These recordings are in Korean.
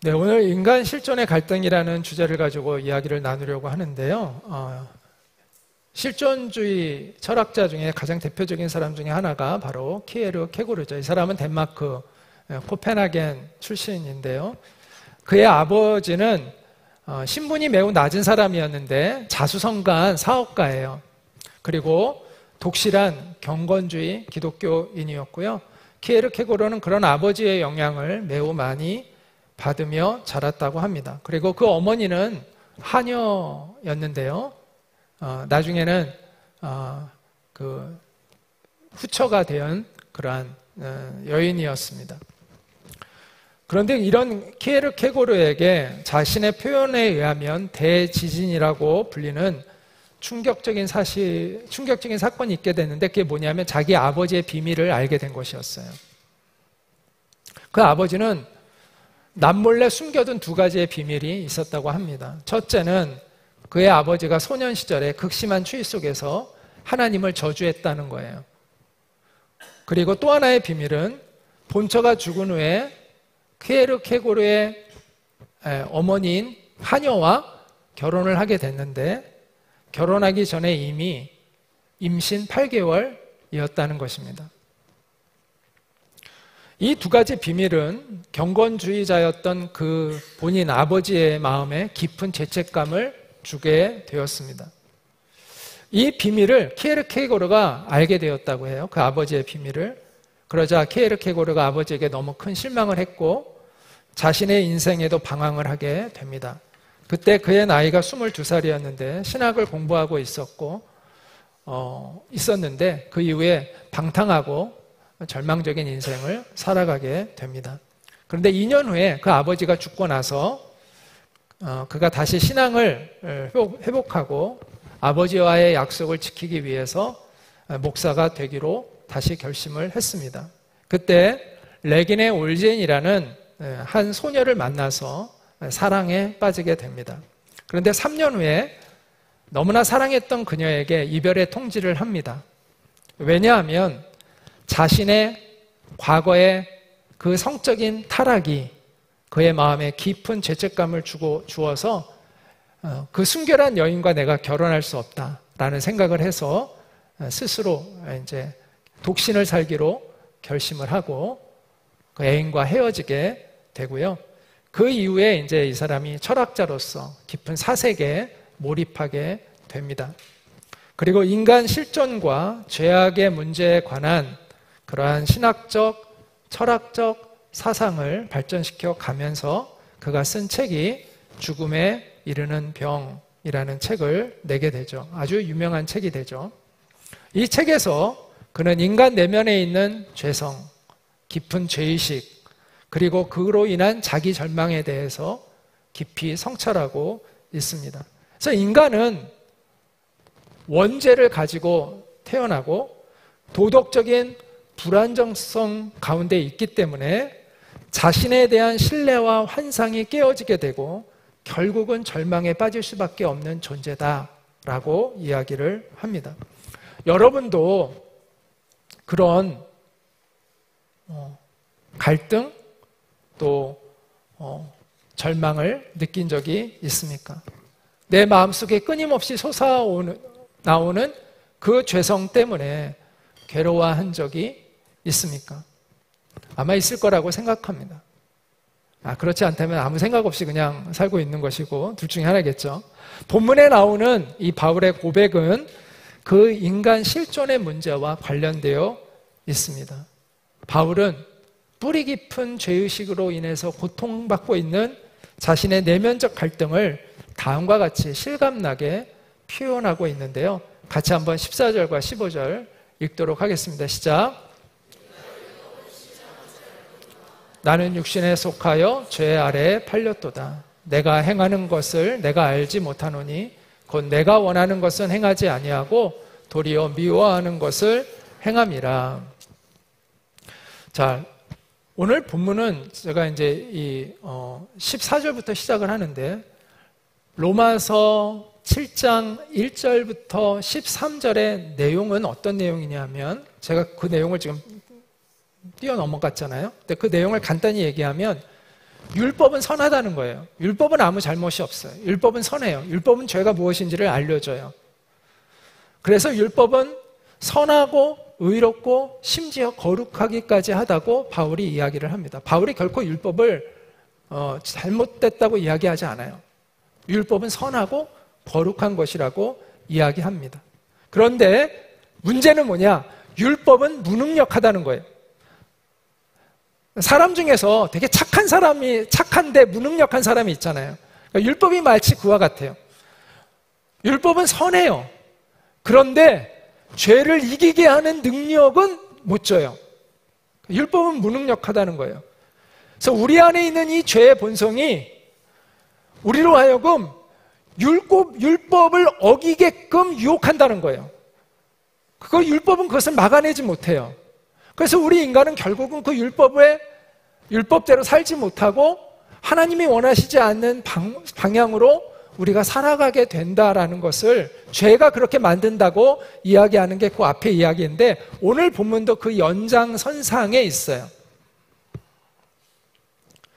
네, 오늘 인간 실존의 갈등이라는 주제를 가지고 이야기를 나누려고 하는데요. 실존주의 철학자 중에 가장 대표적인 사람 중에 하나가 바로 키에르케고르죠. 이 사람은 덴마크 코펜하겐 출신인데요. 그의 아버지는 신분이 매우 낮은 사람이었는데 자수성가한 사업가예요. 그리고 독실한 경건주의 기독교인이었고요. 키에르케고르는 그런 아버지의 영향을 매우 많이 받으며 자랐다고 합니다. 그리고 그 어머니는 하녀였는데요. 나중에는 그 후처가 된 그러한 여인이었습니다. 그런데 이런 키에르케고르에게 자신의 표현에 의하면 대지진이라고 불리는 충격적인 사건이 있게 됐는데 그게 뭐냐면 자기 아버지의 비밀을 알게 된 것이었어요. 그 아버지는 남몰래 숨겨둔 두 가지의 비밀이 있었다고 합니다. 첫째는 그의 아버지가 소년 시절에 극심한 추위 속에서 하나님을 저주했다는 거예요. 그리고 또 하나의 비밀은 본처가 죽은 후에 키에르케고르의 어머니인 하녀와 결혼을 하게 됐는데 결혼하기 전에 이미 임신 8개월이었다는 것입니다. 이 두 가지 비밀은 경건주의자였던 그 본인 아버지의 마음에 깊은 죄책감을 주게 되었습니다. 이 비밀을 키에르케고르가 알게 되었다고 해요. 그 아버지의 비밀을. 그러자 키에르케고르가 아버지에게 너무 큰 실망을 했고 자신의 인생에도 방황을 하게 됩니다. 그때 그의 나이가 22살이었는데 신학을 공부하고 있었는데 그 이후에 방탕하고 절망적인 인생을 살아가게 됩니다. 그런데 2년 후에 그 아버지가 죽고 나서 그가 다시 신앙을 회복하고 아버지와의 약속을 지키기 위해서 목사가 되기로 다시 결심을 했습니다. 그때 레기네 올젠이라는 한 소녀를 만나서 사랑에 빠지게 됩니다. 그런데 3년 후에 너무나 사랑했던 그녀에게 이별의 통지를 합니다. 왜냐하면 자신의 과거의 그 성적인 타락이 그의 마음에 깊은 죄책감을 주어서 그 순결한 여인과 내가 결혼할 수 없다라는 생각을 해서 스스로 이제 독신을 살기로 결심을 하고 그 애인과 헤어지게 되고요. 그 이후에 이제 이 사람이 철학자로서 깊은 사색에 몰입하게 됩니다. 그리고 인간 실존과 죄악의 문제에 관한 그러한 신학적, 철학적 사상을 발전시켜 가면서 그가 쓴 책이 죽음에 이르는 병이라는 책을 내게 되죠. 아주 유명한 책이 되죠. 이 책에서 그는 인간 내면에 있는 죄성, 깊은 죄의식, 그리고 그로 인한 자기 절망에 대해서 깊이 성찰하고 있습니다. 그래서 인간은 원죄를 가지고 태어나고 도덕적인 불안정성 가운데 있기 때문에 자신에 대한 신뢰와 환상이 깨어지게 되고 결국은 절망에 빠질 수밖에 없는 존재다라고 이야기를 합니다. 여러분도 그런 갈등 또 절망을 느낀 적이 있습니까? 내 마음속에 끊임없이 솟아나오는 그 죄성 때문에 괴로워한 적이 있습니까? 아마 있을 거라고 생각합니다. 그렇지 않다면 아무 생각 없이 그냥 살고 있는 것이고 둘 중에 하나겠죠. 본문에 나오는 이 바울의 고백은 그 인간 실존의 문제와 관련되어 있습니다. 바울은 뿌리 깊은 죄의식으로 인해서 고통받고 있는 자신의 내면적 갈등을 다음과 같이 실감나게 표현하고 있는데요. 같이 한번 14절과 15절 읽도록 하겠습니다. 시작. 나는 육신에 속하여 죄 아래에 팔렸도다. 내가 행하는 것을 내가 알지 못하노니 곧 내가 원하는 것은 행하지 아니하고 도리어 미워하는 것을 행함이라. 자, 오늘 본문은 제가 이제 이 14절부터 시작을 하는데 로마서 7장 1절부터 13절의 내용은 어떤 내용이냐면 제가 그 내용을 지금 뛰어넘어갔잖아요. 근데 그 내용을 간단히 얘기하면 율법은 선하다는 거예요. 율법은 아무 잘못이 없어요. 율법은 선해요. 율법은 죄가 무엇인지를 알려줘요. 그래서 율법은 선하고 의롭고 심지어 거룩하기까지 하다고 바울이 이야기를 합니다. 바울이 결코 율법을 잘못됐다고 이야기하지 않아요. 율법은 선하고 거룩한 것이라고 이야기합니다. 그런데 문제는 뭐냐? 율법은 무능력하다는 거예요. 사람 중에서 되게 착한데 무능력한 사람이 있잖아요. 그러니까 율법이 마치 그와 같아요. 율법은 선해요. 그런데 죄를 이기게 하는 능력은 못 줘요. 율법은 무능력하다는 거예요. 그래서 우리 안에 있는 이 죄의 본성이 우리로 하여금 율법을 어기게끔 유혹한다는 거예요. 율법은 그것을 막아내지 못해요. 그래서 우리 인간은 결국은 그 율법대로 살지 못하고 하나님이 원하시지 않는 방향으로 우리가 살아가게 된다라는 것을 죄가 그렇게 만든다고 이야기하는 게 그 앞에 이야기인데 오늘 본문도 그 연장선상에 있어요.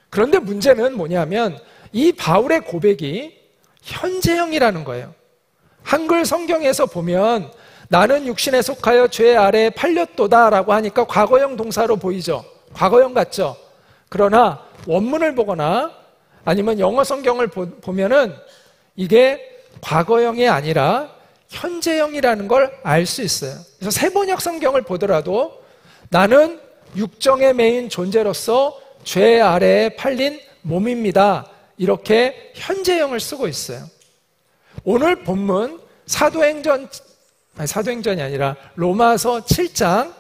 그런데 문제는 뭐냐면 이 바울의 고백이 현재형이라는 거예요. 한글 성경에서 보면 나는 육신에 속하여 죄 아래에 팔렸도다라고 하니까 과거형 동사로 보이죠. 과거형 같죠. 그러나 원문을 보거나 아니면 영어 성경을 보면은 이게 과거형이 아니라 현재형이라는 걸 알 수 있어요. 그래서 세번역 성경을 보더라도 나는 육정에 매인 존재로서 죄 아래에 팔린 몸입니다. 이렇게 현재형을 쓰고 있어요. 오늘 본문 사도행전이 아니라 로마서 7장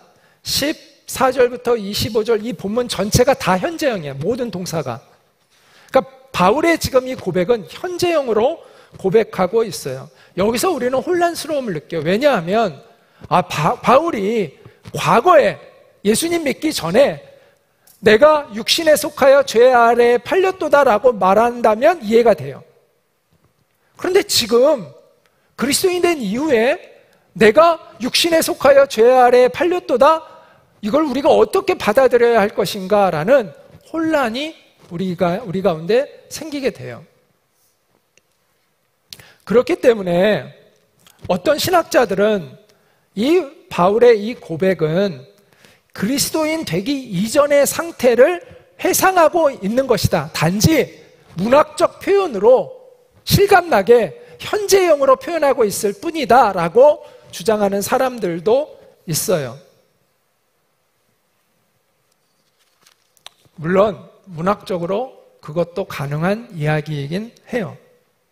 14절부터 25절 이 본문 전체가 다 현재형이에요. 모든 동사가. 그러니까 바울의 지금 이 고백은 현재형으로 고백하고 있어요. 여기서 우리는 혼란스러움을 느껴요. 왜냐하면 바울이 과거에 예수님 믿기 전에 내가 육신에 속하여 죄 아래에 팔렸도다라고 말한다면 이해가 돼요. 그런데 지금 그리스도인 된 이후에 내가 육신에 속하여 죄 아래에 팔렸도다? 이걸 우리가 어떻게 받아들여야 할 것인가라는 혼란이 우리 가운데 생기게 돼요. 그렇기 때문에 어떤 신학자들은 이 바울의 이 고백은 그리스도인 되기 이전의 상태를 회상하고 있는 것이다. 단지 문학적 표현으로 실감나게 현재형으로 표현하고 있을 뿐이다 라고 주장하는 사람들도 있어요. 물론 문학적으로 그것도 가능한 이야기이긴 해요.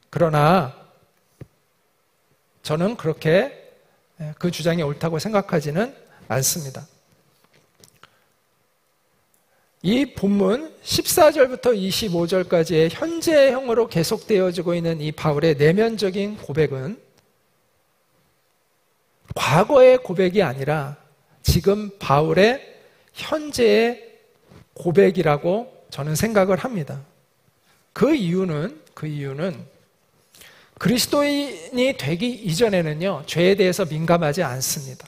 그러나 저는 그렇게 그 주장이 옳다고 생각하지는 않습니다. 이 본문 14절부터 25절까지의 현재형으로 계속되어지고 있는 이 바울의 내면적인 고백은 과거의 고백이 아니라 지금 바울의 현재의 고백이라고 저는 생각을 합니다. 그 이유는 그리스도인이 되기 이전에는요, 죄에 대해서 민감하지 않습니다.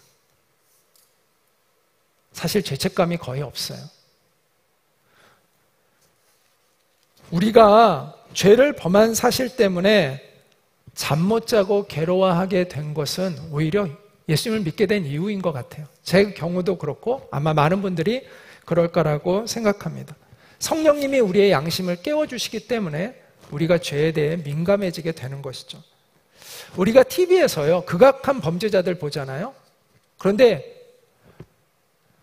사실 죄책감이 거의 없어요. 우리가 죄를 범한 사실 때문에 잠 못 자고 괴로워하게 된 것은 오히려 예수님을 믿게 된 이유인 것 같아요. 제 경우도 그렇고 아마 많은 분들이 그럴 거라고 생각합니다. 성령님이 우리의 양심을 깨워주시기 때문에 우리가 죄에 대해 민감해지게 되는 것이죠. 우리가 TV에서요, 극악한 범죄자들 보잖아요. 그런데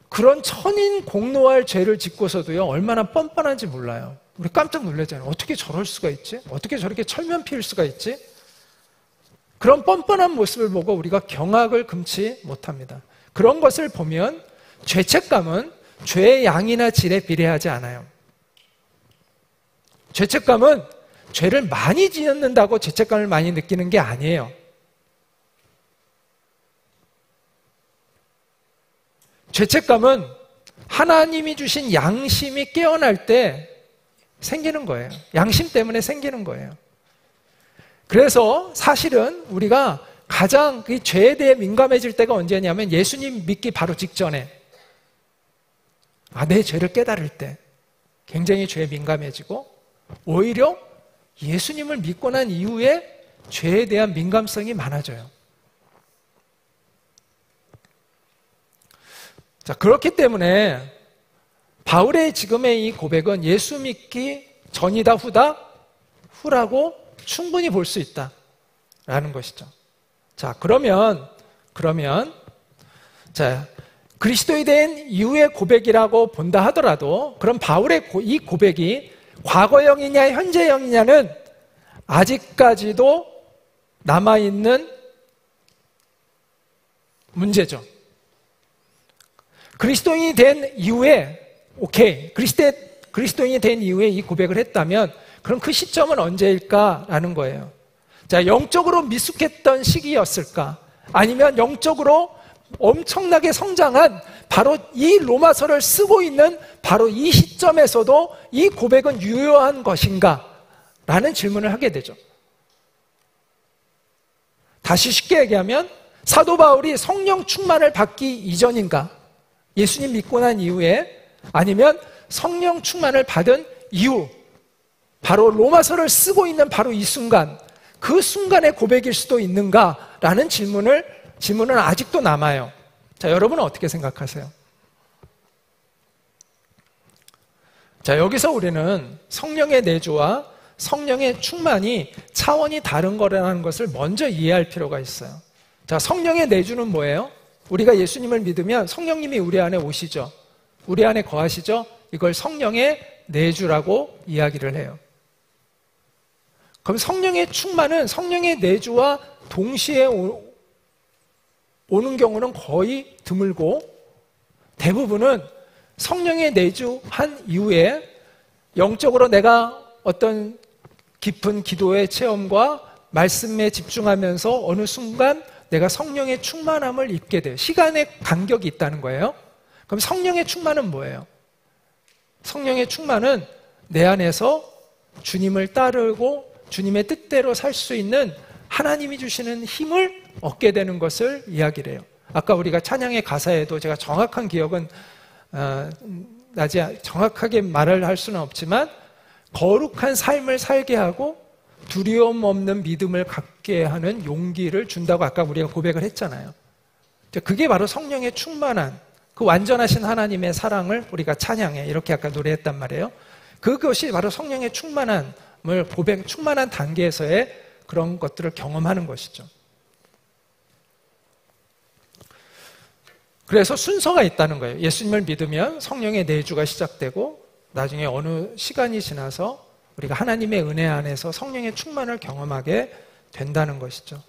그런 천인 공노할 죄를 짓고서도요, 얼마나 뻔뻔한지 몰라요. 우리 깜짝 놀라잖아요. 어떻게 저럴 수가 있지? 어떻게 저렇게 철면 피울 수가 있지? 그런 뻔뻔한 모습을 보고 우리가 경악을 금치 못합니다. 그런 것을 보면 죄책감은 죄의 양이나 질에 비례하지 않아요. 죄책감은 죄를 많이 지었는다고 죄책감을 많이 느끼는 게 아니에요. 죄책감은 하나님이 주신 양심이 깨어날 때 생기는 거예요. 양심 때문에 생기는 거예요. 그래서 사실은 우리가 가장 그 죄에 대해 민감해질 때가 언제냐면 예수님 믿기 바로 직전에, 내 죄를 깨달을 때, 굉장히 죄에 민감해지고 오히려 예수님을 믿고 난 이후에 죄에 대한 민감성이 많아져요. 자, 그렇기 때문에 바울의 지금의 이 고백은 예수 믿기 전이다 후다? 후라고 충분히 볼 수 있다라는 것이죠. 자, 그러면 자, 그리스도에 대한 이후의 고백이라고 본다 하더라도 그럼 바울의 이 고백이 과거형이냐 현재형이냐는 아직까지도 남아있는 문제죠. 그리스도인이 된 이후에 그리스도인이 된 이후에 이 고백을 했다면 그럼 그 시점은 언제일까라는 거예요. 자, 영적으로 미숙했던 시기였을까? 아니면 영적으로 엄청나게 성장한 바로 이 로마서를 쓰고 있는 바로 이 시점에서도 이 고백은 유효한 것인가? 라는 질문을 하게 되죠. 다시 쉽게 얘기하면 사도 바울이 성령 충만을 받기 이전인가? 예수님 믿고 난 이후에 아니면 성령 충만을 받은 이후 바로 로마서를 쓰고 있는 바로 이 순간 그 순간의 고백일 수도 있는가라는 질문은 아직도 남아요. 자, 여러분은 어떻게 생각하세요? 자, 여기서 우리는 성령의 내주와 성령의 충만이 차원이 다른 거라는 것을 먼저 이해할 필요가 있어요. 자, 성령의 내주는 뭐예요? 우리가 예수님을 믿으면 성령님이 우리 안에 오시죠. 우리 안에 거하시죠. 이걸 성령의 내주라고 이야기를 해요. 그럼 성령의 충만은 성령의 내주와 동시에 오는 경우는 거의 드물고 대부분은 성령의 내주한 이후에 영적으로 내가 어떤 깊은 기도의 체험과 말씀에 집중하면서 어느 순간 내가 성령의 충만함을 입게 돼요. 시간의 간격이 있다는 거예요. 그럼 성령의 충만은 뭐예요? 성령의 충만은 내 안에서 주님을 따르고 주님의 뜻대로 살 수 있는 하나님이 주시는 힘을 얻게 되는 것을 이야기를 해요. 아까 우리가 찬양의 가사에도 제가 정확한 기억은 정확하게 말을 할 수는 없지만 거룩한 삶을 살게 하고 두려움 없는 믿음을 갖게 하는 용기를 준다고 아까 우리가 고백을 했잖아요. 그게 바로 성령의 충만한 그 완전하신 하나님의 사랑을 우리가 찬양해 이렇게 아까 노래했단 말이에요. 그것이 바로 성령의 충만한 단계에서의 그런 것들을 경험하는 것이죠. 그래서 순서가 있다는 거예요. 예수님을 믿으면 성령의 내주가 시작되고 나중에 어느 시간이 지나서 우리가 하나님의 은혜 안에서 성령의 충만을 경험하게 된다는 것이죠.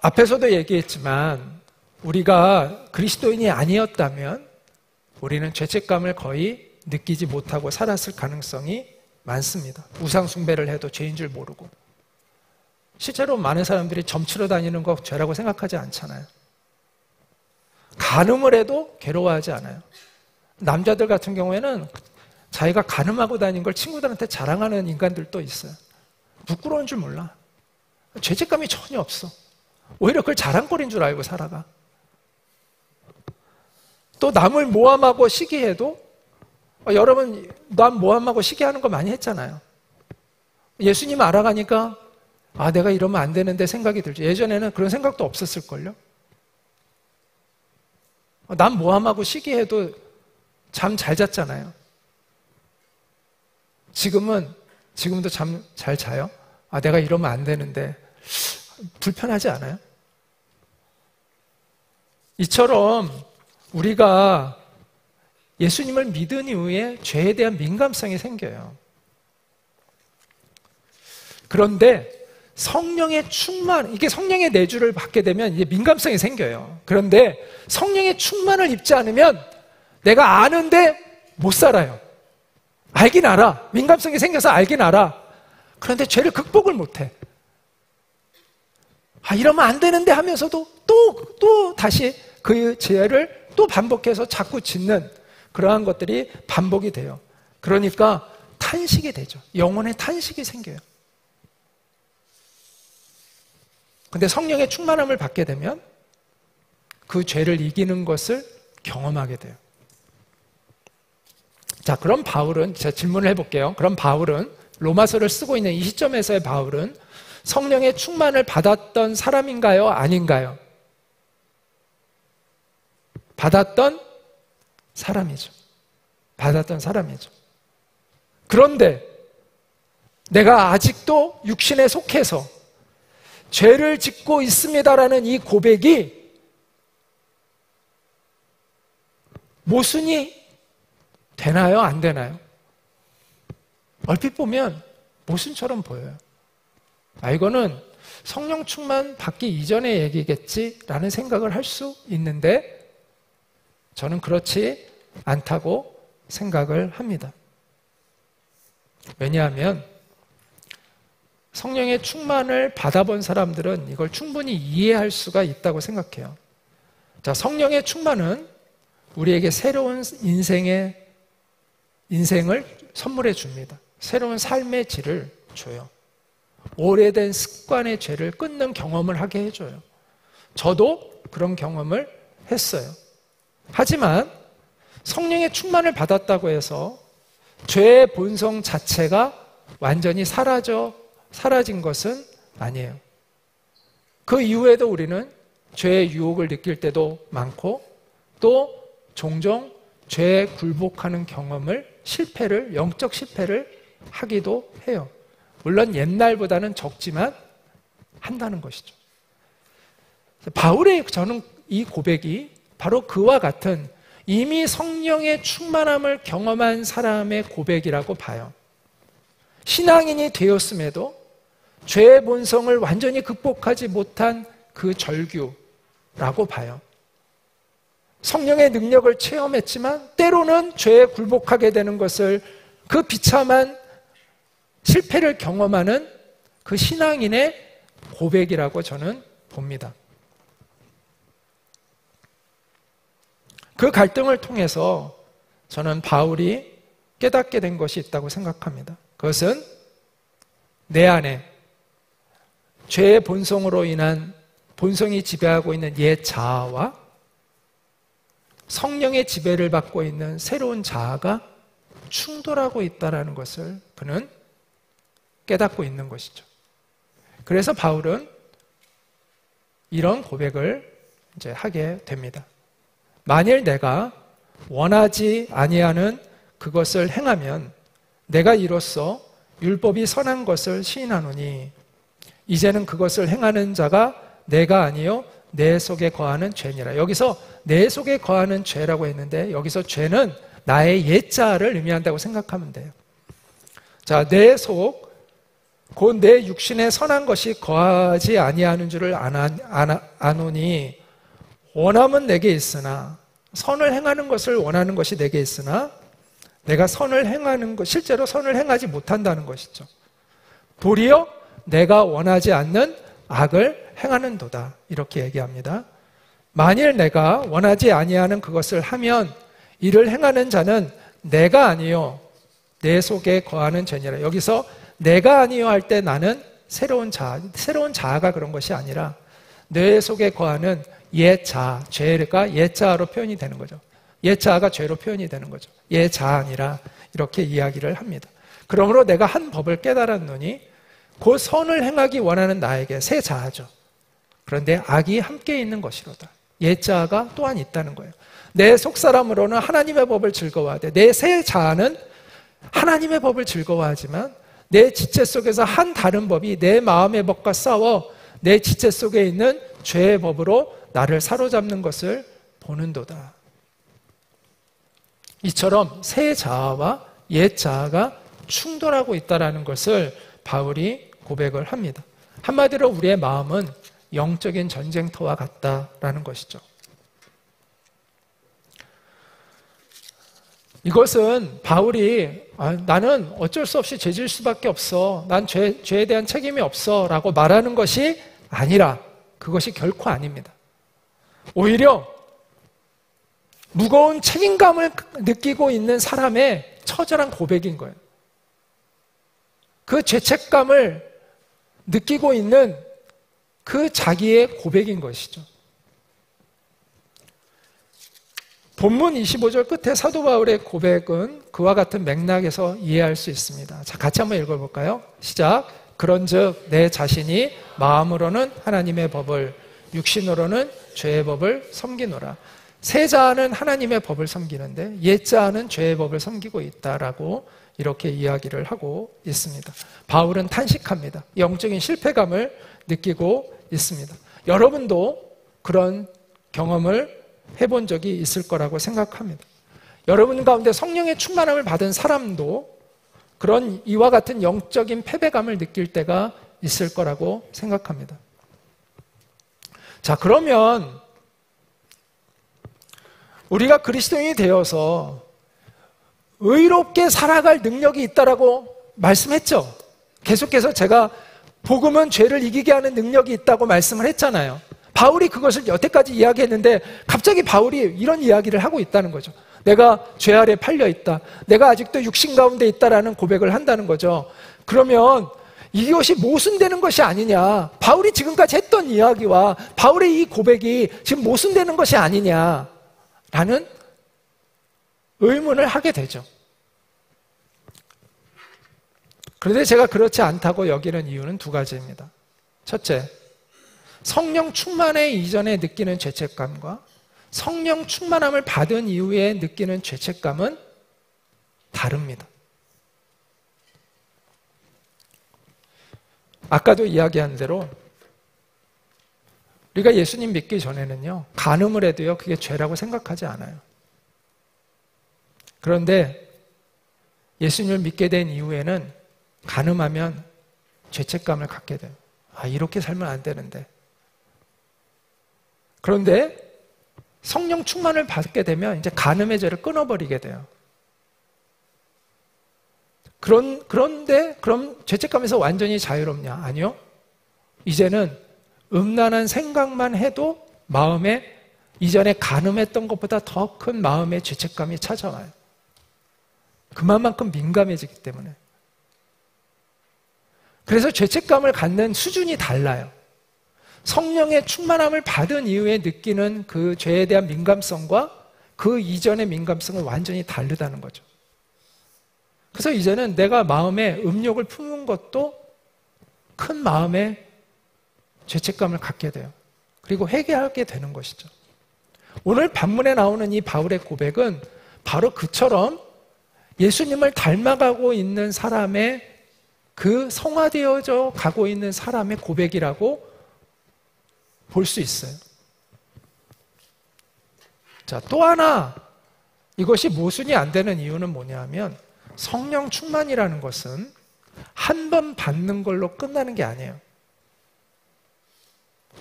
앞에서도 얘기했지만 우리가 그리스도인이 아니었다면 우리는 죄책감을 거의 느끼지 못하고 살았을 가능성이 많습니다. 우상 숭배를 해도 죄인 줄 모르고 실제로 많은 사람들이 점치러 다니는 거 죄라고 생각하지 않잖아요. 간음을 해도 괴로워하지 않아요. 남자들 같은 경우에는 자기가 간음하고 다닌 걸 친구들한테 자랑하는 인간들도 있어요. 부끄러운 줄 몰라. 죄책감이 전혀 없어. 오히려 그걸 자랑거리인 줄 알고 살아가. 또 남을 모함하고 시기해도 여러분 남 모함하고 시기하는 거 많이 했잖아요. 예수님 알아가니까 내가 이러면 안 되는데 생각이 들죠. 예전에는 그런 생각도 없었을걸요. 남 모함하고 시기해도 잠 잘 잤잖아요. 지금도 잠 잘 자요? 내가 이러면 안 되는데 불편하지 않아요? 이처럼 우리가 예수님을 믿은 이후에 죄에 대한 민감성이 생겨요. 그런데 성령의 충만, 이게 성령의 내주를 받게 되면 이제 민감성이 생겨요. 그런데 성령의 충만을 입지 않으면 내가 아는데 못 살아요. 알긴 알아. 민감성이 생겨서 알긴 알아. 그런데 죄를 극복을 못해. 이러면 안 되는데 하면서도 또 다시 그 죄를 또 반복해서 자꾸 짓는 그러한 것들이 반복이 돼요. 그러니까 탄식이 되죠. 영혼의 탄식이 생겨요. 근데 성령의 충만함을 받게 되면 그 죄를 이기는 것을 경험하게 돼요. 자, 그럼 바울은, 제가 질문을 해볼게요. 그럼 바울은, 로마서를 쓰고 있는 이 시점에서의 바울은 성령의 충만을 받았던 사람인가요? 아닌가요? 받았던 사람이죠. 받았던 사람이죠. 그런데 내가 아직도 육신에 속해서 죄를 짓고 있습니다라는 이 고백이 모순이 되나요? 안 되나요? 얼핏 보면 모순처럼 보여요. 이거는 성령 충만 받기 이전의 얘기겠지라는 생각을 할 수 있는데 저는 그렇지 않다고 생각을 합니다. 왜냐하면 성령의 충만을 받아본 사람들은 이걸 충분히 이해할 수가 있다고 생각해요. 자, 성령의 충만은 우리에게 새로운 인생을 선물해 줍니다. 새로운 삶의 질을 줘요. 오래된 습관의 죄를 끊는 경험을 하게 해줘요. 저도 그런 경험을 했어요. 하지만 성령의 충만을 받았다고 해서 죄의 본성 자체가 완전히 사라진 것은 아니에요. 그 이후에도 우리는 죄의 유혹을 느낄 때도 많고 또 종종 죄에 굴복하는 영적 실패를 하기도 해요. 물론 옛날보다는 적지만 한다는 것이죠. 바울의 저는 이 고백이 바로 그와 같은 이미 성령의 충만함을 경험한 사람의 고백이라고 봐요. 신앙인이 되었음에도 죄의 본성을 완전히 극복하지 못한 그 절규라고 봐요. 성령의 능력을 체험했지만 때로는 죄에 굴복하게 되는 것을 그 비참한 실패를 경험하는 그 신앙인의 고백이라고 저는 봅니다. 그 갈등을 통해서 저는 바울이 깨닫게 된 것이 있다고 생각합니다. 그것은 내 안에 죄의 본성으로 인한 본성이 지배하고 있는 옛 자아와 성령의 지배를 받고 있는 새로운 자아가 충돌하고 있다는 것을 그는 깨닫고 있는 것이죠. 그래서 바울은 이런 고백을 이제 하게 됩니다. 만일 내가 원하지 아니하는 그것을 행하면 내가 이로써 율법이 선한 것을 시인하노니 이제는 그것을 행하는 자가 내가 아니요 내 속에 거하는 죄니라. 여기서 내 속에 거하는 죄라고 했는데 여기서 죄는 나의 옛자를 의미한다고 생각하면 돼요. 자, 내 속, 곧 내 육신에 선한 것이 거하지 아니하는 줄을 아노니 원함은 내게 있으나 선을 행하는 것을 원하는 것이 내게 있으나 내가 선을 행하는 것, 실제로 선을 행하지 못한다는 것이죠. 도리어 내가 원하지 않는 악을 행하는도다. 이렇게 얘기합니다. 만일 내가 원하지 아니하는 그것을 하면 이를 행하는 자는 내가 아니요 내 속에 거하는 죄니라. 여기서 내가 아니요 할 때 나는 새로운 자아가 그런 것이 아니라 내 속에 거하는 옛 자아, 죄가 옛 자아로 표현이 되는 거죠. 옛 자아가 죄로 표현이 되는 거죠. 옛 자아 아니라 이렇게 이야기를 합니다. 그러므로 내가 한 법을 깨달았노니 곧 선을 행하기 원하는 나에게 새 자아죠. 그런데 악이 함께 있는 것이로다. 옛 자아가 또한 있다는 거예요. 내 속사람으로는 하나님의 법을 즐거워하되 내 새 자아는 하나님의 법을 즐거워하지만 내 지체 속에서 한 다른 법이 내 마음의 법과 싸워 내 지체 속에 있는 죄의 법으로 나를 사로잡는 것을 보는도다. 이처럼 새 자아와 옛 자아가 충돌하고 있다는 것을 바울이 고백을 합니다. 한마디로 우리의 마음은 영적인 전쟁터와 같다라는 것이죠. 이것은 바울이 나는 어쩔 수 없이 죄질 수밖에 없어. 난 죄에 대한 책임이 없어 라고 말하는 것이 아니라 그것이 결코 아닙니다. 오히려 무거운 책임감을 느끼고 있는 사람의 처절한 고백인 거예요. 그 죄책감을 느끼고 있는 그 자기의 고백인 것이죠. 본문 25절 끝에 사도 바울의 고백은 그와 같은 맥락에서 이해할 수 있습니다. 자, 같이 한번 읽어볼까요? 시작. 그런즉 내 자신이 마음으로는 하나님의 법을, 육신으로는 죄의 법을 섬기노라. 세자는 하나님의 법을 섬기는데 옛자는 죄의 법을 섬기고 있다라고 이렇게 이야기를 하고 있습니다. 바울은 탄식합니다. 영적인 실패감을 느끼고 있습니다. 여러분도 그런 경험을 해본 적이 있을 거라고 생각합니다. 여러분 가운데 성령의 충만함을 받은 사람도 그런 이와 같은 영적인 패배감을 느낄 때가 있을 거라고 생각합니다. 자, 그러면 우리가 그리스도인이 되어서 의롭게 살아갈 능력이 있다라고 말씀했죠. 계속해서 제가 복음은 죄를 이기게 하는 능력이 있다고 말씀을 했잖아요. 바울이 그것을 여태까지 이야기했는데 갑자기 바울이 이런 이야기를 하고 있다는 거죠. 내가 죄 아래 팔려 있다. 내가 아직도 육신 가운데 있다라는 고백을 한다는 거죠. 그러면 이것이 모순되는 것이 아니냐. 바울이 지금까지 했던 이야기와 바울의 이 고백이 지금 모순되는 것이 아니냐라는 의문을 하게 되죠. 그런데 제가 그렇지 않다고 여기는 이유는 두 가지입니다. 첫째, 성령 충만의 이전에 느끼는 죄책감과 성령 충만함을 받은 이후에 느끼는 죄책감은 다릅니다. 아까도 이야기한 대로 우리가 예수님 믿기 전에는요, 간음을 해도요, 그게 죄라고 생각하지 않아요. 그런데 예수님을 믿게 된 이후에는 간음하면 죄책감을 갖게 돼요. 아, 이렇게 살면 안 되는데. 그런데 성령 충만을 받게 되면 이제 간음의 죄를 끊어버리게 돼요. 그런데 그럼 죄책감에서 완전히 자유롭냐? 아니요. 이제는 음란한 생각만 해도 마음에 이전에 간음했던 것보다 더 큰 마음의 죄책감이 찾아와요. 그만큼 민감해지기 때문에. 그래서 죄책감을 갖는 수준이 달라요. 성령의 충만함을 받은 이후에 느끼는 그 죄에 대한 민감성과 그 이전의 민감성은 완전히 다르다는 거죠. 그래서 이제는 내가 마음에 음욕을 품은 것도 큰 마음의 죄책감을 갖게 돼요. 그리고 회개하게 되는 것이죠. 오늘 본문에 나오는 이 바울의 고백은 바로 그처럼 예수님을 닮아가고 있는 사람의 그 성화되어져 가고 있는 사람의 고백이라고 볼 수 있어요. 자, 또 하나 이것이 모순이 안 되는 이유는 뭐냐 하면 성령 충만이라는 것은 한 번 받는 걸로 끝나는 게 아니에요.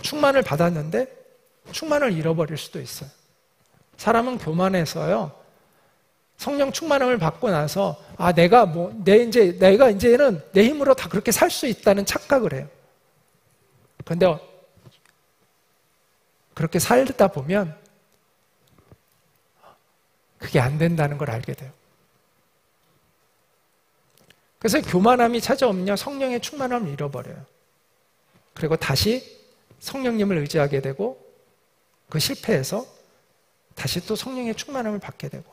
충만을 받았는데 충만을 잃어버릴 수도 있어요. 사람은 교만해서요, 성령 충만함을 받고 나서 내가 이제는 내 힘으로 다 그렇게 살 수 있다는 착각을 해요. 그런데 그렇게 살다 보면 그게 안 된다는 걸 알게 돼요. 그래서 교만함이 찾아오면요, 성령의 충만함을 잃어버려요. 그리고 다시 성령님을 의지하게 되고 그 실패해서 다시 또 성령의 충만함을 받게 되고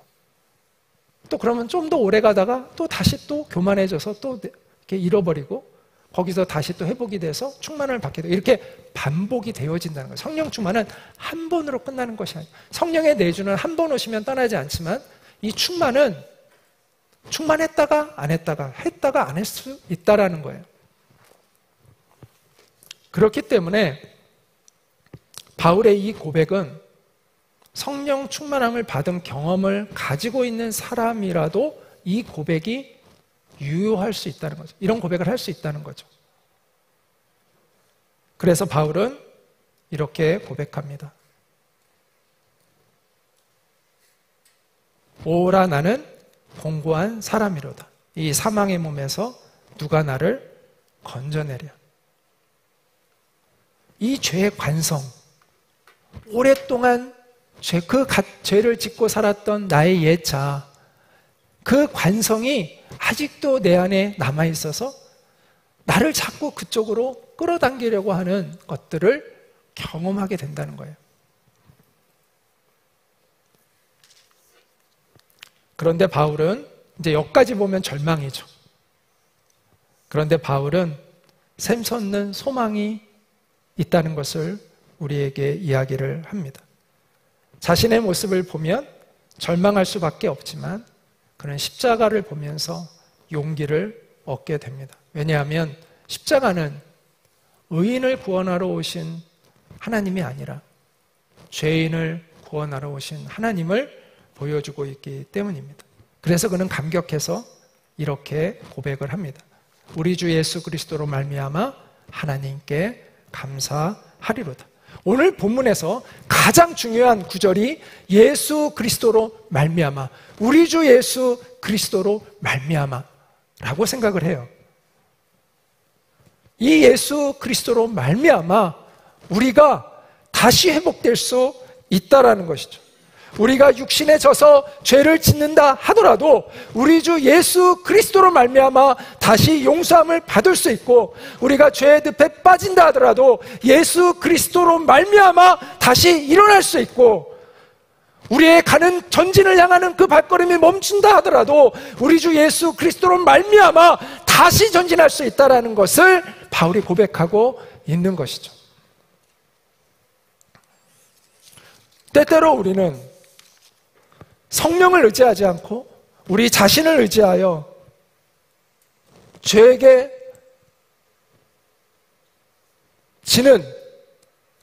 또 그러면 좀 더 오래 가다가 또 다시 또 교만해져서 또 이렇게 잃어버리고 거기서 다시 또 회복이 돼서 충만을 받게 되고 이렇게 반복이 되어진다는 거예요. 성령 충만은 한 번으로 끝나는 것이 아니에요. 성령의 내주는 한 번 오시면 떠나지 않지만 이 충만은 충만했다가 안 했다가 했다가 안 할 수 있다라는 거예요. 그렇기 때문에 바울의 이 고백은 성령 충만함을 받은 경험을 가지고 있는 사람이라도 이 고백이 유효할 수 있다는 거죠. 이런 고백을 할 수 있다는 거죠. 그래서 바울은 이렇게 고백합니다. 오라 나는 공고한 사람이로다. 이 사망의 몸에서 누가 나를 건져내랴. 이 죄의 관성, 오랫동안 죄를 짓고 살았던 나의 옛자, 그 관성이 아직도 내 안에 남아있어서 나를 자꾸 그쪽으로 끌어당기려고 하는 것들을 경험하게 된다는 거예요. 그런데 바울은 이제 여기까지 보면 절망이죠. 그런데 바울은 샘솟는 소망이 있다는 것을 우리에게 이야기를 합니다. 자신의 모습을 보면 절망할 수밖에 없지만 그는 십자가를 보면서 용기를 얻게 됩니다. 왜냐하면 십자가는 의인을 구원하러 오신 하나님이 아니라 죄인을 구원하러 오신 하나님을 보여주고 있기 때문입니다. 그래서 그는 감격해서 이렇게 고백을 합니다. 우리 주 예수 그리스도로 말미암아 하나님께 감사하리로다. 오늘 본문에서 가장 중요한 구절이 예수 그리스도로 말미암아, 우리 주 예수 그리스도로 말미암아 라고 생각을 해요. 이 예수 그리스도로 말미암아 우리가 다시 회복될 수 있다라는 것이죠. 우리가 육신에 져서 죄를 짓는다 하더라도 우리 주 예수 그리스도로 말미암아 다시 용서함을 받을 수 있고, 우리가 죄의 늪에 빠진다 하더라도 예수 그리스도로 말미암아 다시 일어날 수 있고, 우리의 가는 전진을 향하는 그 발걸음이 멈춘다 하더라도 우리 주 예수 그리스도로 말미암아 다시 전진할 수 있다는 것을 바울이 고백하고 있는 것이죠. 때때로 우리는 성령을 의지하지 않고 우리 자신을 의지하여 죄에게 지는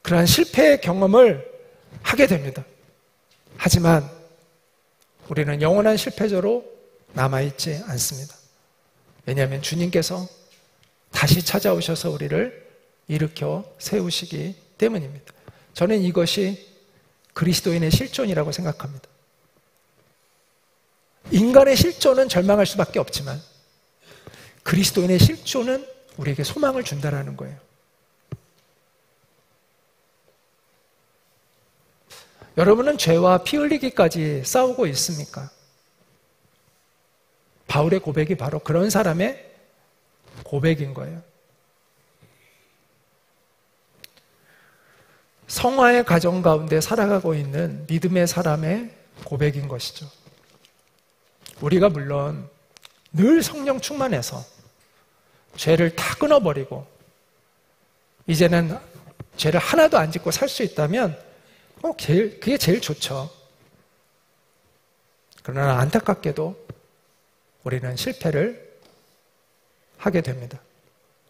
그러한 실패의 경험을 하게 됩니다. 하지만 우리는 영원한 실패자로 남아있지 않습니다. 왜냐하면 주님께서 다시 찾아오셔서 우리를 일으켜 세우시기 때문입니다. 저는 이것이 그리스도인의 실존이라고 생각합니다. 인간의 실존은 절망할 수밖에 없지만 그리스도인의 실존은 우리에게 소망을 준다는 거예요. 여러분은 죄와 피 흘리기까지 싸우고 있습니까? 바울의 고백이 바로 그런 사람의 고백인 거예요. 성화의 가정 가운데 살아가고 있는 믿음의 사람의 고백인 것이죠. 우리가 물론 늘 성령 충만해서 죄를 다 끊어버리고 이제는 죄를 하나도 안 짓고 살 수 있다면 그게 제일 좋죠. 그러나 안타깝게도 우리는 실패를 하게 됩니다.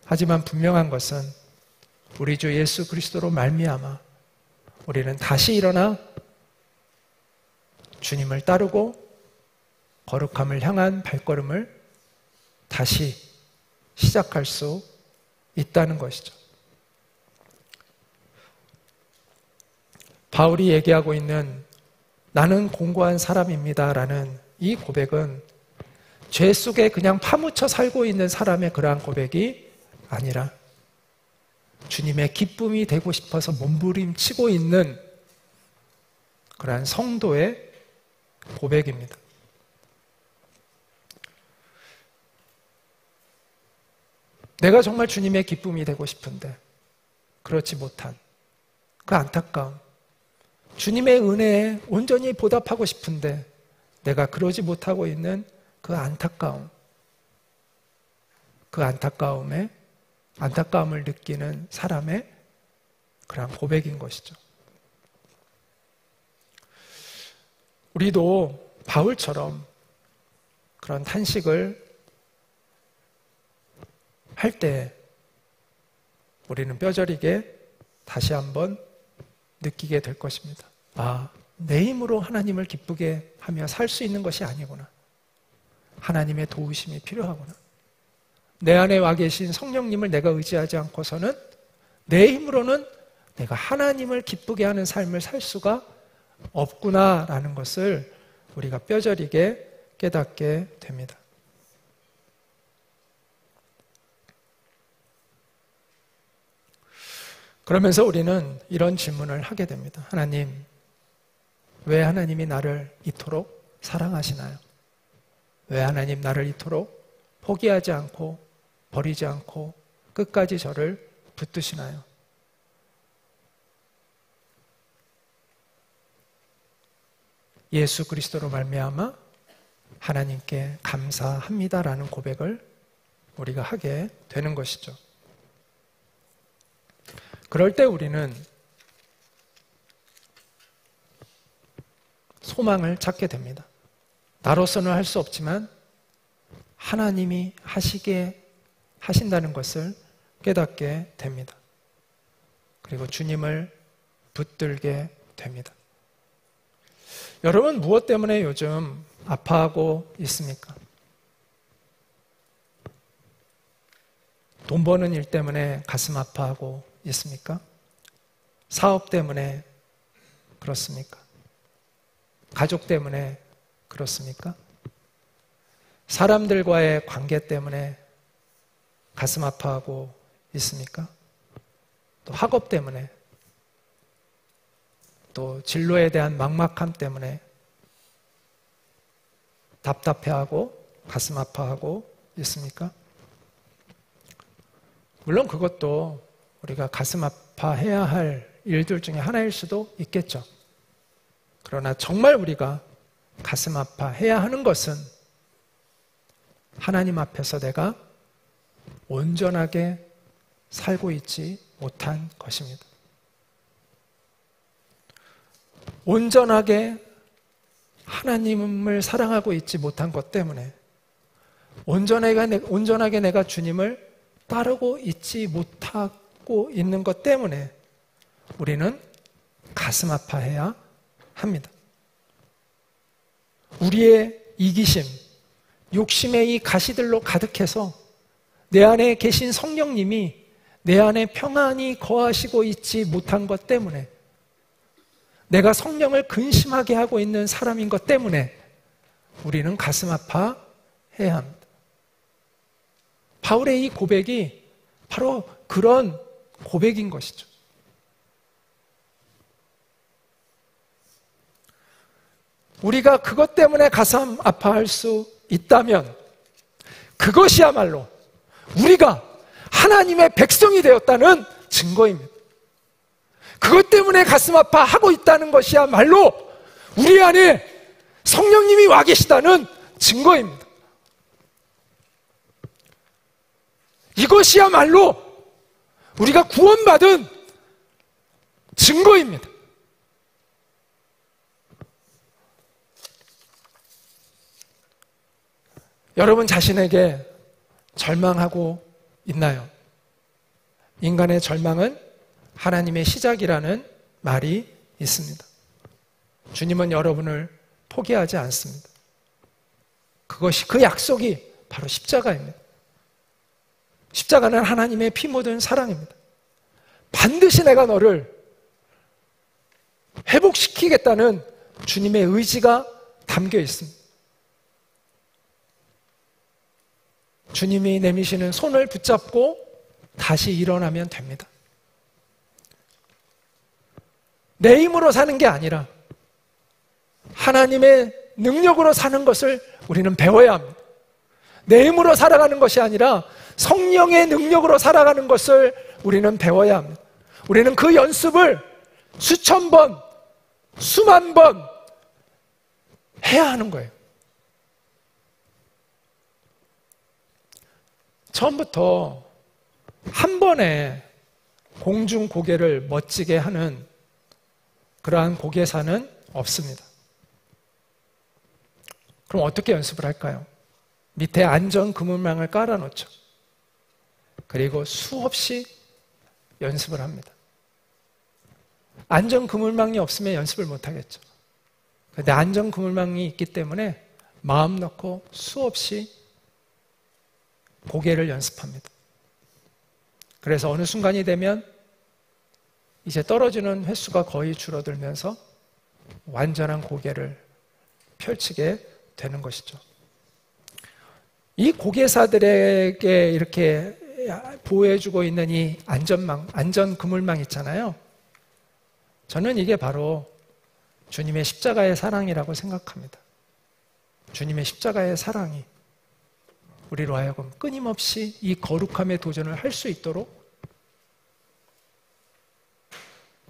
하지만 분명한 것은 우리 주 예수 그리스도로 말미암아 우리는 다시 일어나 주님을 따르고 거룩함을 향한 발걸음을 다시 시작할 수 있다는 것이죠. 바울이 얘기하고 있는 나는 공고한 사람입니다라는 이 고백은 죄 속에 그냥 파묻혀 살고 있는 사람의 그러한 고백이 아니라 주님의 기쁨이 되고 싶어서 몸부림치고 있는 그러한 성도의 고백입니다. 내가 정말 주님의 기쁨이 되고 싶은데 그렇지 못한 그 안타까움, 주님의 은혜에 온전히 보답하고 싶은데 내가 그러지 못하고 있는 그 안타까움, 그 안타까움을 느끼는 사람의 그런 고백인 것이죠. 우리도 바울처럼 그런 탄식을 할 때 우리는 뼈저리게 다시 한번 느끼게 될 것입니다. 아, 내 힘으로 하나님을 기쁘게 하며 살 수 있는 것이 아니구나. 하나님의 도우심이 필요하구나. 내 안에 와 계신 성령님을 내가 의지하지 않고서는 내 힘으로는 내가 하나님을 기쁘게 하는 삶을 살 수가 없구나라는 것을 우리가 뼈저리게 깨닫게 됩니다. 그러면서 우리는 이런 질문을 하게 됩니다. 하나님, 왜 하나님이 나를 이토록 사랑하시나요? 왜 하나님 나를 이토록 포기하지 않고 버리지 않고 끝까지 저를 붙드시나요? 예수 그리스도로 말미암아 하나님께 감사합니다라는 고백을 우리가 하게 되는 것이죠. 그럴 때 우리는 소망을 찾게 됩니다. 나로서는 할 수 없지만 하나님이 하신다는 것을 깨닫게 됩니다. 그리고 주님을 붙들게 됩니다. 여러분, 무엇 때문에 요즘 아파하고 있습니까? 돈 버는 일 때문에 가슴 아파하고 있습니까? 사업 때문에 그렇습니까? 가족 때문에 그렇습니까? 사람들과의 관계 때문에 가슴 아파하고 있습니까? 또 학업 때문에, 또 진로에 대한 막막함 때문에 답답해하고 가슴 아파하고 있습니까? 물론 그것도 우리가 가슴 아파해야 할 일들 중에 하나일 수도 있겠죠. 그러나 정말 우리가 가슴 아파해야 하는 것은 하나님 앞에서 내가 온전하게 살고 있지 못한 것입니다. 온전하게 하나님을 사랑하고 있지 못한 것 때문에, 온전하게 내가 주님을 따르고 있지 못하고 있는 것 때문에 우리는 가슴 아파해야 합니다. 우리의 이기심, 욕심의 이 가시들로 가득해서 내 안에 계신 성령님이 내 안에 평안히 거하시고 있지 못한 것 때문에, 내가 성령을 근심하게 하고 있는 사람인 것 때문에 우리는 가슴 아파해야 합니다. 바울의 이 고백이 바로 그런 고백인 것이죠. 우리가 그것 때문에 가슴 아파할 수 있다면 그것이야말로 우리가 하나님의 백성이 되었다는 증거입니다. 그것 때문에 가슴 아파하고 있다는 것이야말로 우리 안에 성령님이 와 계시다는 증거입니다. 이것이야말로 우리가 구원받은 증거입니다. 여러분 자신에게 절망하고 있나요? 인간의 절망은 하나님의 시작이라는 말이 있습니다. 주님은 여러분을 포기하지 않습니다. 그 약속이 바로 십자가입니다. 십자가는 하나님의 피 묻은 사랑입니다. 반드시 내가 너를 회복시키겠다는 주님의 의지가 담겨 있습니다. 주님이 내미시는 손을 붙잡고 다시 일어나면 됩니다. 내 힘으로 사는 게 아니라 하나님의 능력으로 사는 것을 우리는 배워야 합니다. 내 힘으로 살아가는 것이 아니라 성령의 능력으로 살아가는 것을 우리는 배워야 합니다. 우리는 그 연습을 수천 번, 수만 번 해야 하는 거예요. 처음부터 한 번에 공중 고개를 멋지게 하는 그러한 고개사는 없습니다. 그럼 어떻게 연습을 할까요? 밑에 안전 그물망을 깔아놓죠. 그리고 수없이 연습을 합니다. 안전 그물망이 없으면 연습을 못하겠죠. 그런데 안전 그물망이 있기 때문에 마음 놓고 수없이 고개를 연습합니다. 그래서 어느 순간이 되면 이제 떨어지는 횟수가 거의 줄어들면서 완전한 고개를 펼치게 되는 것이죠. 이 고개사들에게 이렇게 보호해주고 있는 이 안전 그물망 있잖아요. 저는 이게 바로 주님의 십자가의 사랑이라고 생각합니다. 주님의 십자가의 사랑이 우리로 하여금 끊임없이 이 거룩함의 도전을 할 수 있도록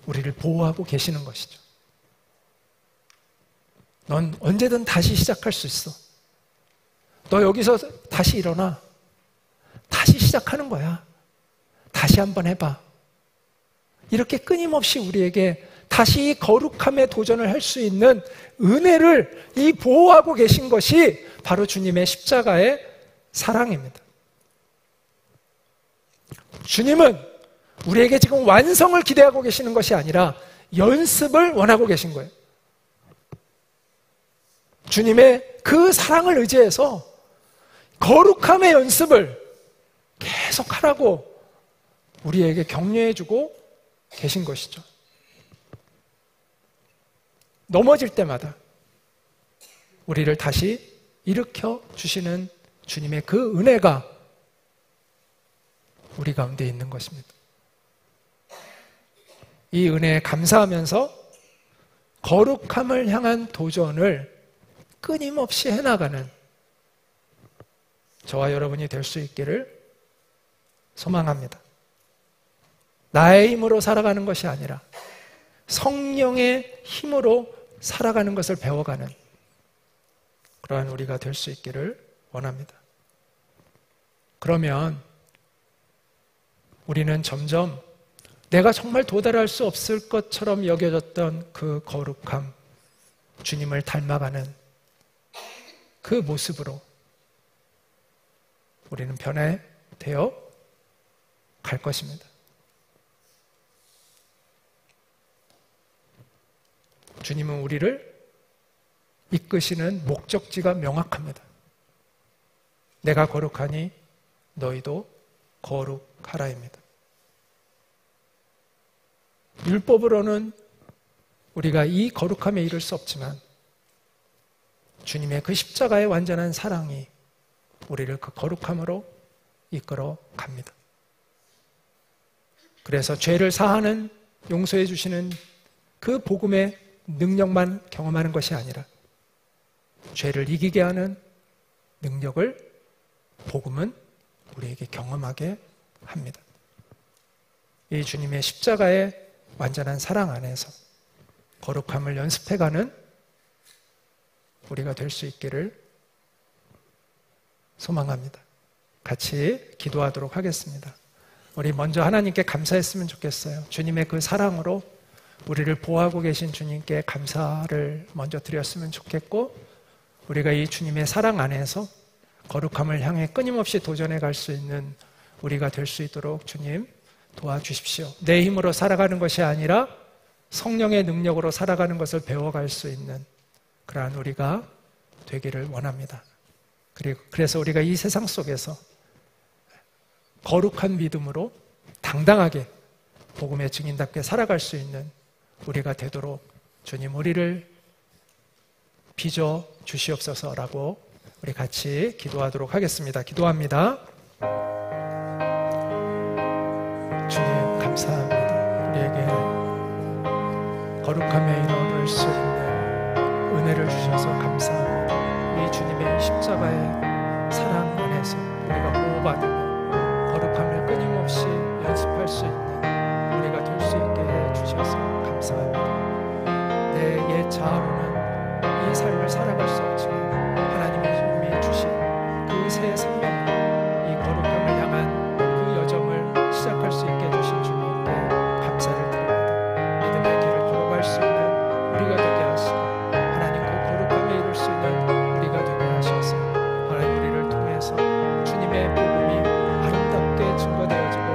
우리를 보호하고 계시는 것이죠. 넌 언제든 다시 시작할 수 있어. 너 여기서 다시 일어나. 다시 시작하는 거야. 다시 한번 해봐. 이렇게 끊임없이 우리에게 다시 거룩함에 도전을 할 수 있는 은혜를 이 보호하고 계신 것이 바로 주님의 십자가의 사랑입니다. 주님은 우리에게 지금 완성을 기대하고 계시는 것이 아니라 연습을 원하고 계신 거예요. 주님의 그 사랑을 의지해서 거룩함의 연습을 계속 하라고 우리에게 격려해주고 계신 것이죠. 넘어질 때마다 우리를 다시 일으켜 주시는 주님의 그 은혜가 우리 가운데 있는 것입니다. 이 은혜에 감사하면서 거룩함을 향한 도전을 끊임없이 해나가는 저와 여러분이 될 수 있기를 소망합니다. 나의 힘으로 살아가는 것이 아니라 성령의 힘으로 살아가는 것을 배워가는 그러한 우리가 될 수 있기를 원합니다. 그러면 우리는 점점 내가 정말 도달할 수 없을 것처럼 여겨졌던 그 거룩함, 주님을 닮아가는 그 모습으로 우리는 변해되어 갈 것입니다. 주님은 우리를 이끄시는 목적지가 명확합니다. 내가 거룩하니 너희도 거룩하라입니다. 율법으로는 우리가 이 거룩함에 이를 수 없지만 주님의 그 십자가의 완전한 사랑이 우리를 그 거룩함으로 이끌어 갑니다. 그래서 죄를 사하는 용서해 주시는 그 복음의 능력만 경험하는 것이 아니라 죄를 이기게 하는 능력을 복음은 우리에게 경험하게 합니다. 이 주님의 십자가의 완전한 사랑 안에서 거룩함을 연습해가는 우리가 될 수 있기를 소망합니다. 같이 기도하도록 하겠습니다. 우리 먼저 하나님께 감사했으면 좋겠어요. 주님의 그 사랑으로 우리를 보호하고 계신 주님께 감사를 먼저 드렸으면 좋겠고, 우리가 이 주님의 사랑 안에서 거룩함을 향해 끊임없이 도전해 갈 수 있는 우리가 될 수 있도록 주님 도와주십시오. 내 힘으로 살아가는 것이 아니라 성령의 능력으로 살아가는 것을 배워갈 수 있는 그러한 우리가 되기를 원합니다. 그래서 우리가 이 세상 속에서 거룩한 믿음으로 당당하게 복음의 증인답게 살아갈 수 있는 우리가 되도록 주님 우리를 빚어 주시옵소서라고 우리 같이 기도하도록 하겠습니다. 기도합니다. 주님 감사합니다. 우리에게 거룩함에 이르를 수 있는 은혜를 주셔서 감사합니다. 이 주님의 십자가의 사랑 안에서 우리가 보호받으며 거룩함을 끊임없이 연습할 수 있는 우리가 될 수 있게 해주셔서 감사합니다. 내 옛 자아로는 이 삶을 살아갈 수 없지만 하나님의 이미 주신 그 새 생명으로 이 거룩함을 향한 그 여정을 시작할 수 있게 해주신 주님께 감사를 드립니다. 믿음의 길을 걸어갈 수 있는 우리가 되게 하시고 하나님 그 거룩함에 이룰 수 있는 우리가 되게 하셔서 하나님 우리를 통해서 주님의 복음이 아름답게 증거되어지고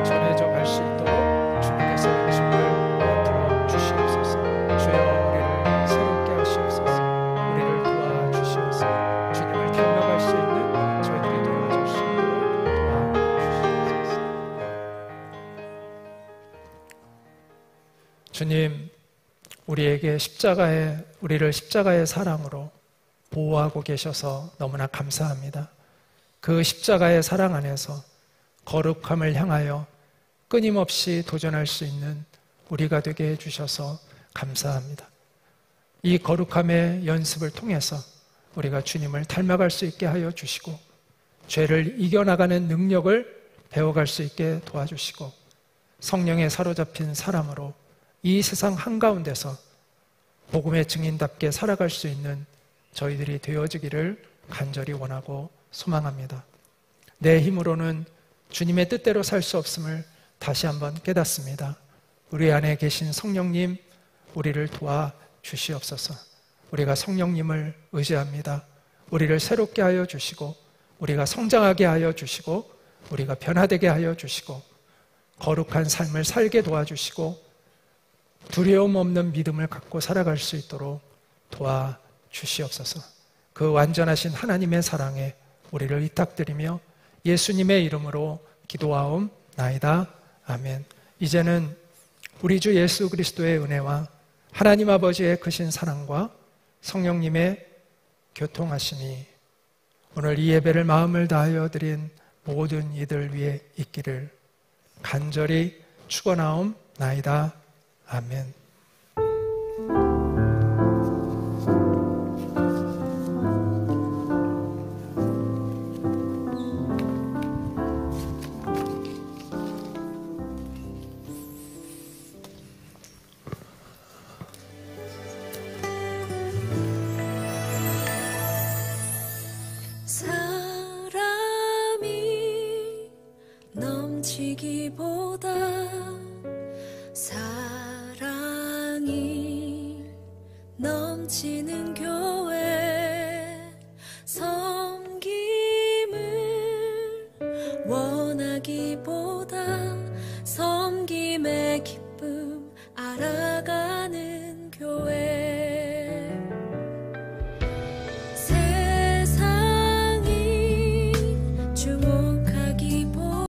전해져 갈 수 있도록 주님께서 주님을 들어 주시옵소서. 주여 우리를 새롭게 하시옵소서. 우리를 도와주시옵소서. 주님을 닮아갈 수 있는 저희들이 되어질 수 있도록 도와주시옵소서. 주님, 우리를 십자가의 사랑으로 보호하고 계셔서 너무나 감사합니다. 그 십자가의 사랑 안에서 거룩함을 향하여 끊임없이 도전할 수 있는 우리가 되게 해주셔서 감사합니다. 이 거룩함의 연습을 통해서 우리가 주님을 닮아갈 수 있게 하여 주시고 죄를 이겨나가는 능력을 배워갈 수 있게 도와주시고 성령에 사로잡힌 사람으로 이 세상 한가운데서 복음의 증인답게 살아갈 수 있는 저희들이 되어지기를 간절히 원하고 소망합니다. 내 힘으로는 주님의 뜻대로 살 수 없음을 다시 한번 깨닫습니다. 우리 안에 계신 성령님, 우리를 도와주시옵소서. 우리가 성령님을 의지합니다. 우리를 새롭게 하여 주시고, 우리가 성장하게 하여 주시고, 우리가 변화되게 하여 주시고, 거룩한 삶을 살게 도와주시고, 두려움 없는 믿음을 갖고 살아갈 수 있도록 도와주시옵소서. 그 완전하신 하나님의 사랑에 우리를 위탁드리며 예수님의 이름으로 기도하옵나이다. 아멘. 이제는 우리 주 예수 그리스도의 은혜와 하나님 아버지의 크신 사랑과 성령님의 교통하심이 오늘 이 예배를 마음을 다하여 드린 모든 이들 위에 있기를 간절히 축원하옵나이다. 아멘. 사람이 넘치기보다 사랑이 넘치는 교회 섬김을 원하기보다